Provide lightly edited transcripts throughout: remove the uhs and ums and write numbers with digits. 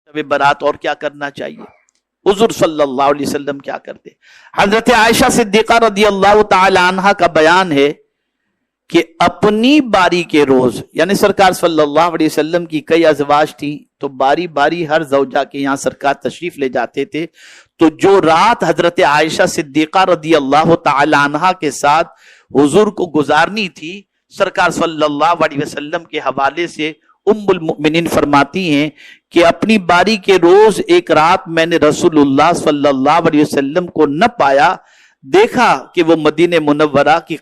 शब बारात और क्या करना चाहिए, हुजूर सल्लल्लाहु अलैहि वसल्लम क्या करते। हजरत आयशा सिद्दीका रदी अल्लाह ताला अन्हा का बयान है कि अपनी बारी के रोज, यानी सरकार सल्लल्लाहु अलैहि वसल्लम की कई अज़वाज थी, तो बारी बारी हर ज़ौजा के यहाँ सरकार तशरीफ ले जाते थे। तो जो रात हजरत आयशा सिद्दीका रदी अल्लाह ताला अन्हा के साथ हुजूर को गुजारनी थी, सरकार सल्लल्लाहु अलैहि वसल्लम के हवाले से उम्मुल मुमिनीन फरमाती हैं कि अपनी बारी के रोज एक रात मैंने रसूलुल्लाह सल्लल्लाहु अलैहि वसल्लम को न पाया, देखा कि वो मदीने मुनव्वरा के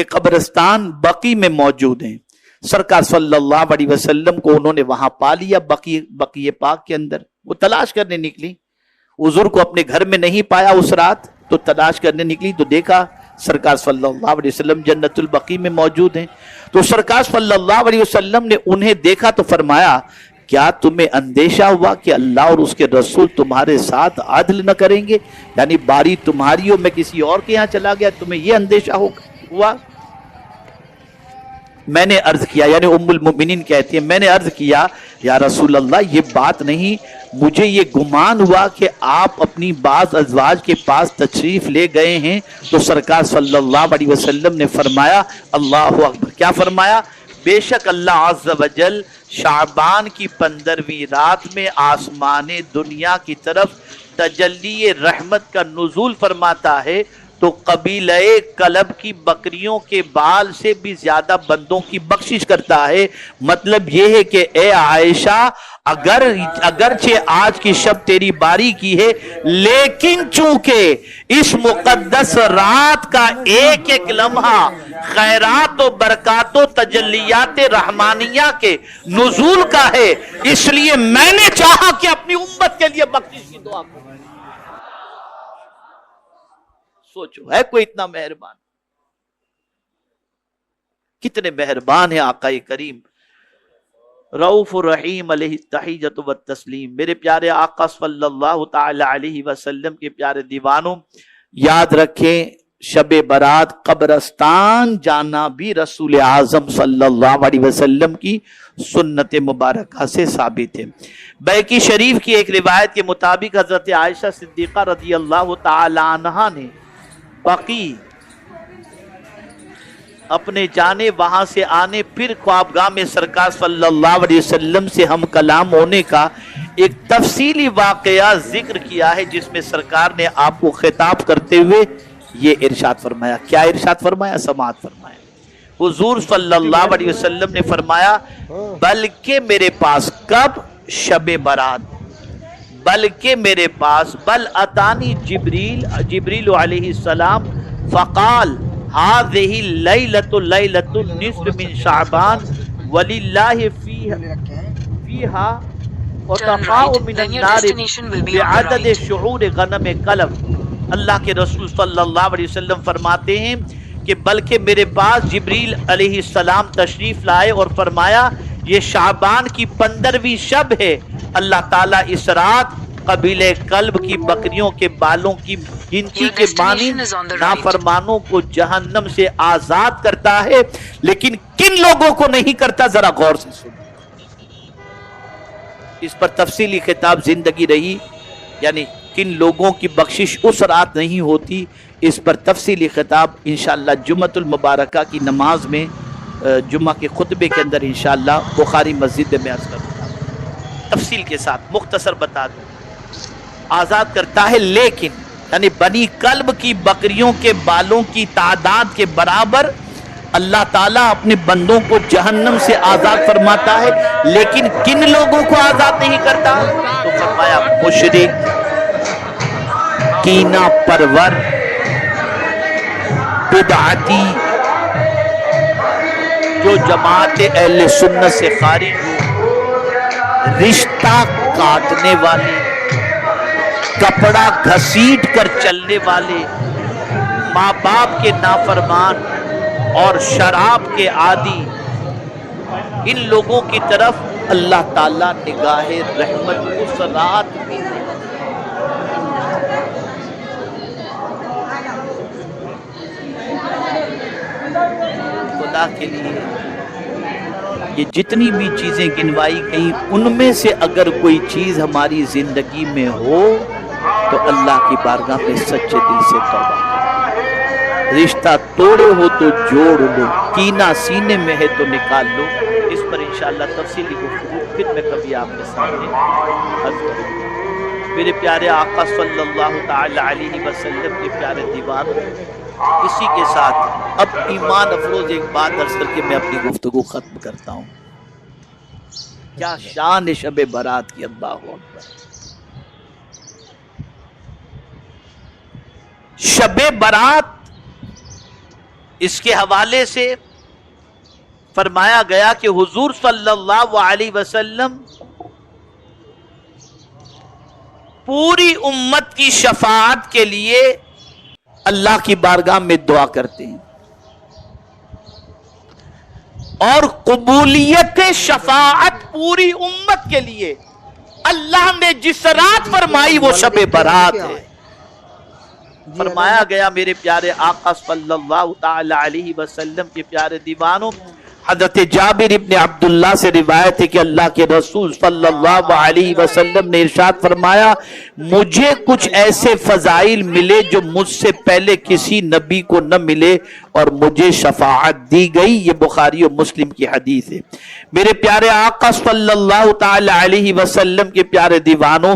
कब्रिस्तान बकी में मौजूद हैं। सरकार सल्लल्लाहु अलैहि वसल्लम को उन्होंने वहां पा लिया, बकी पाक के अंदर। वो तलाश करने निकली, हुजूर को अपने घर में नहीं पाया उस रात, तो तलाश करने निकली तो देखा सरकार सल्लल्लाहु अलैहि वसल्लम जन्नतुल बकी में मौजूद हैं। तो सरकार सल्लल्लाहु अलैहि वसल्लम ने उन्हें देखा तो फरमाया, क्या तुम्हें अंदेशा हुआ कि अल्लाह और उसके रसूल तुम्हारे साथ आदल न करेंगे, यानी बारी तुम्हारी हो मैं किसी और के यहाँ चला गया, तुम्हें यह अंदेशा हुआ। मैंने अर्ज किया, यानी उम्मुल मुमिनीन कहती है, मैंने अर्ज किया या रसूल अल्लाह ये बात नहीं, मुझे ये गुमान हुआ कि आप अपनी बाज अज़वाज के पास तशरीफ ले गए हैं। तो सरकार सल्लल्लाहु अलैहि वसल्लम ने फरमाया, अल्लाहु अकबर, क्या फरमाया, बेशक अल्लाह अज़्ज़ व जल शाबान की 15वीं रात में आसमाने दुनिया की तरफ तजल्ली रहमत का नुज़ूल फरमाता है, तो कबीले कलब की बकरियों के बाल से भी ज्यादा बंदों की बख्शिश करता है। मतलब यह है कि ए आयशा, अगरचे आज की शब तेरी बारी की है, लेकिन चूंकि इस मुकद्दस रात का एक एक लम्हा खैरात और बरकात तजल्लियात रहमानिया के नुज़ूल का है, इसलिए मैंने चाहा कि अपनी उम्मत के लिए बख्शिश की दुआ करूं। सोचो, है कोई इतना मेहरबान? कितने मेहरबान है आका करीम रऊफ रहीम अलैहि तहियत व तस्लीम। मेरे प्यारे आका सल्लल्लाहु ताला अलैहि वसल्लम के प्यारे दीवानों, याद रखें शबे बारात कब्रिस्तान जाना भी रसूल आजम सल्लल्लाहु अलैहि वसल्लम की सुन्नत मुबारका से साबित है। बैकी शरीफ की एक रिवायत के मुताबिक हजरत आयशा सिद्दीका रदी अल्लाह ताला अन्हा ने बाकी अपने जाने वहां से आने फिर ख्वाबगाह में सरकार सल्लल्लाहु अलैहि वसल्लम से हम कलाम होने का एक तफसीली वाकया जिक्र किया है, जिसमें सरकार ने आपको खिताब करते हुए ये इरशाद फरमाया। क्या इरशाद फरमाया? समाअत फरमाया। हुजूर सल्लल्लाहु अलैहि वसल्लम ने फरमाया, बल्कि मेरे पास, कब? शबे बारात, बल्कि मेरे पास, बल अतानी जिब्रील अलैहि सलाम फ़क़ाल हाज़िही लैलतु निस्फ़ मिन शाबान वलिल्लाहि फ़ीहा वतक़ाउ मिनन नार बिअदद शुऊर गनम कलब। अल्लाह के रसूल सल्लल्लाहु अलैहि वसल्लम फरमाते हैं कि बल्कि मेरे पास जिब्रील अलैहि सलाम तशरीफ लाए और फरमाया, ये शाबान की 15वीं शब है, अल्लाह ताला इस रात कबीले कल्ब की बकरियों के बालों की गिनती के मानी नाफरमानों को जहन्नम से आजाद करता है, लेकिन किन लोगों को नहीं करता, जरा गौर से सुनो। इस पर तफसीली खिताब जिंदगी रही, यानी किन लोगों की बख्शिश उस रात नहीं होती, इस पर तफसीली खिताब इंशाअल्लाह जुम्मतुल मुबारका की नमाज में, जुम्मा के खुतबे के अंदर इंशाअल्लाह बुखारी मस्जिद में अर्ज करूंगा, तफसील के साथ मुख्तसर बता दूं। आजाद करता है, लेकिन यानी बनी कल्ब की बकरियों के बालों की तादाद के बराबर अल्लाह ताला अपने बंदों को जहन्नम से आजाद फरमाता है, लेकिन किन लोगों को आजाद नहीं करता? तो फरमाया, मुशरिक, कीना परवर, बिदअती, जो जमात अहले सुन्नत से खारिज हो, रिश्ता काटने वाले, कपड़ा घसीट कर चलने वाले, माँ बाप के नाफरमान और शराब के आदी, इन लोगों की तरफ अल्लाह ताला निगाहे रहमत उस रात भी खुदा के लिए یہ جتنی بھی چیزیں گنوائی گئیں ان میں سے اگر کوئی چیز ہماری زندگی میں ہو تو اللہ کی بارگاہ میں سچے دل سے توبہ کرو۔ رشتہ توڑے ہو تو جوڑ لو، کینہ سینے میں ہے تو نکال لو۔ اس پر انشاءاللہ تفصیلی گفتگو پھر میں کبھی آپ کے سامنے عرض کروں گا۔ میرے پیارے آقا صلی اللہ تعالی علیہ وسلم کے پیارے دیوانوں، اسی کے ساتھ اب ایمان افروز ایک بات عرض کر کے میں اپنی گفتگو ختم کرتا ہوں۔ کیا شان شب برات کی، اللہ اکبر۔ شب برات، اس کے حوالے سے فرمایا گیا کہ حضور صلی اللہ علیہ وسلم پوری امت کی شفاعت کے لیے اللہ کی بارگاہ میں دعا کرتے ہیں، اور قبولیت شفاعت پوری امت کے لیے اللہ نے جس رات فرمائی وہ شب برات ہے۔ فرمایا گیا میرے پیارے آقا صلی اللہ تعالی علیہ وسلم کے پیارے دیوانوں، حضرت جابر ابن عبداللہ سے روایت ہے کہ اللہ کے رسول صلی اللہ علیہ وسلم نے ارشاد فرمایا، مجھے کچھ ایسے فضائل ملے جو مجھ سے پہلے کسی نبی کو نہ ملے اور مجھے شفاعت دی گئی۔ یہ بخاری و مسلم کی حدیث ہے۔ میرے پیارے آقا صلی اللہ تعالی علیہ وسلم کے پیارے دیوانوں،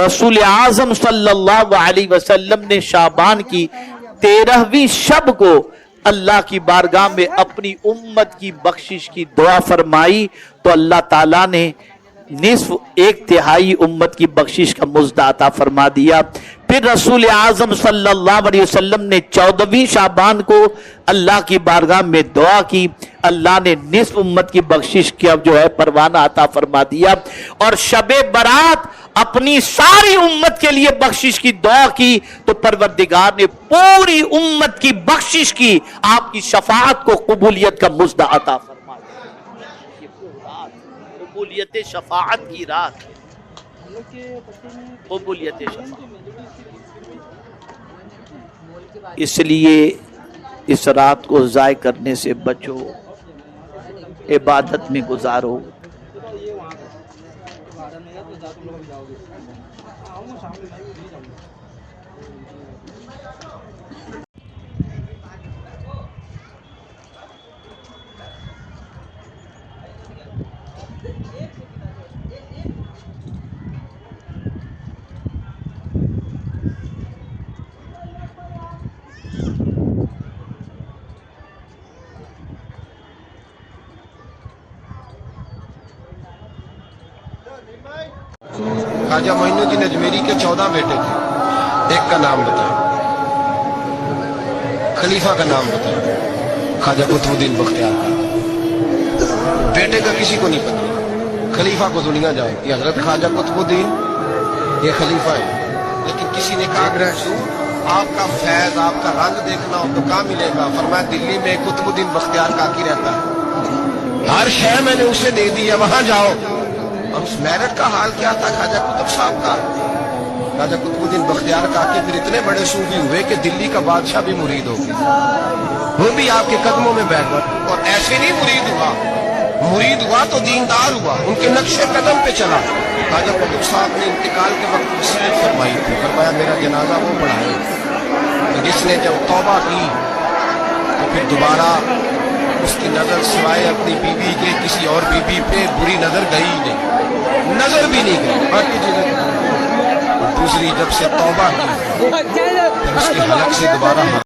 رسول اعظم صلی اللہ علیہ وسلم نے شعبان کی 13ویں شب کو اللہ کی بارگاہ میں اپنی امت کی بخشش کی دعا فرمائی تو اللہ تعالیٰ نے نصف ایک تہائی امت کی بخشش کا مزد عطا فرما دیا۔ پھر رسول اعظم صلی اللہ علیہ وسلم نے 14ویں شعبان کو اللہ کی بارگاہ میں دعا کی، اللہ نے نصف امت کی بخشش کی جو ہے پروانہ عطا فرما دیا، اور شب برات اپنی ساری امت کے لیے بخشش کی دعا کی تو پروردگار نے پوری امت کی بخشش کی، آپ کی شفاعت کو قبولیت کا مزد عطا فرما دیا۔ یہ رات قبولیت شفاعت کی رات، قبولیت شفاعت۔ اس لیے اس رات کو ضائع کرنے سے بچو، عبادت میں گزارو۔ خواجہ معین الدین اجمیری کے 14 بیٹے تھے، ایک کا نام بتائیں، خلیفہ کا نام بتائیں۔ خواجہ قطب الدین بختیار کا بیٹے کا کسی کو نہیں پتا، خلیفہ کو دنیا جائے کہ حضرت خواجہ قطب الدین یہ خلیفہ ہے، لیکن کسی نے کہا کہ آپ کا فیض، آپ کا رنگ دیکھنا ہو تو کہاں ملے گا؟ فرمایا دلی میں قطب الدین بختیار کاکی رہتا ہے، ہر شے میں نے اسے دے دی ہے، وہاں جاؤ۔ اور اس میرٹ کا حال کیا تھا خواجہ قطب صاحب کا؟ خواجہ قطب الدین بختیار کاکی پھر اتنے بڑے صوفی ہوئے کہ دلی کا بادشاہ بھی مرید ہو گیا، وہ بھی آپ کے قدموں میں بیٹھ گیا، اور ایسے نہیں مرید ہوا تو دیندار ہوا، ان کے نقش قدم پہ چلا۔ خواجہ قطب صاحب نے انتقال کے وقت وصیت فرمائی تھی، فرمایا میرا جنازہ وہ پڑھائے جس نے جب توبہ کی تو پھر دوبارہ اس کی نظر سوائے اپنی بیوی کے کسی اور بیوی پہ بری نظر گئی نہیں، نظر بھی نہیں گئی، باقی چیزیں دوسری جب سے توبہ کی پھر اس کے حلق سے دوبارہ